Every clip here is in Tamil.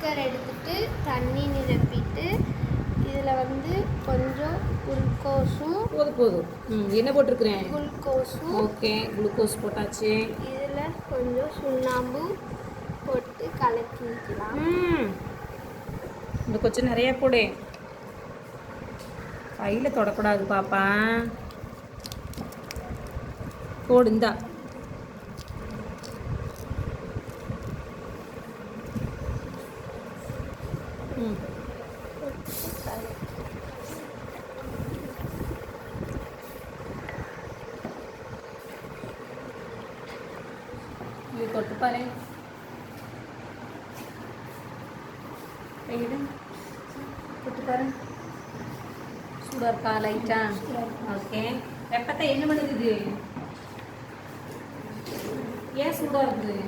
பீக்கர் எடுத்துட்டு தண்ணி நிரப்பிட்டு இதில் வந்து கொஞ்சம் குளுக்கோஸும் போதும் என்ன போட்டிருக்கிறேன்? குளுக்கோஸும். ஓகே, குளுக்கோஸ் போட்டாச்சு. இதில் கொஞ்சம் சுண்ணாம்பு போட்டு கலக்கி வைக்கலாம். இந்த கொஞ்சம் நிறைய போடு, கையில் தொடக்கூடாது பாப்பா. போடு இந்தா. இது தொட்டு பாரு, தொட்டு பாரு. சூடாக இருக்கா லைட்டா? ஓகே. வெப்பத்தை என்ன பண்ணுது இது? ஏன் சூடாக இருக்குது?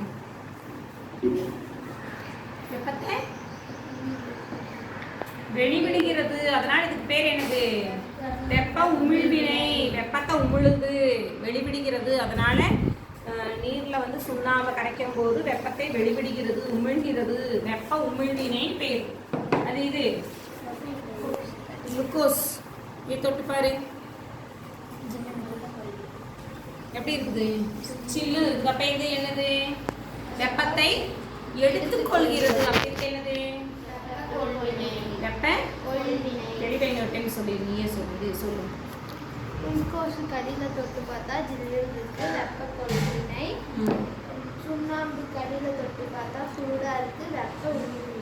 வெப்பத்தை வெளிவிடுகிறது, அதனால் இதுக்கு பேர் என்னது? வெப்ப உமிழ்வினை. வெப்பத்தை உமிழுது, வெளிவிடுகிறது. அதனால நீரில் வந்து சுண்ணாம்பை கரைக்கும் போது வெப்பத்தை வெளிவிடுகிறது, உமிழ்கிறது. வெப்ப உமிழ்வினை பேர். அது இது குளுக்கோஸ். இது தொட்டு பாரு, எப்படி இருக்குது? சில்லு இருக்கு. அப்ப இது என்னது? வெப்பத்தை எடுத்துக்கொள்கிறது. அப்படி இருக்கு என்னது? வெப்ப தெளிவை ஒரு டைம் சொல்லி, நீயே சொல்லு. குளுக்கோஸ் கடியில் தொட்டு பார்த்தா ஜில்லு இருக்கு, வெப்ப கொள்வினை. சுண்ணாம்பு கடியில் தொட்டு பார்த்தா சூடாக இருக்கு, வெப்ப உமிழ்வினை.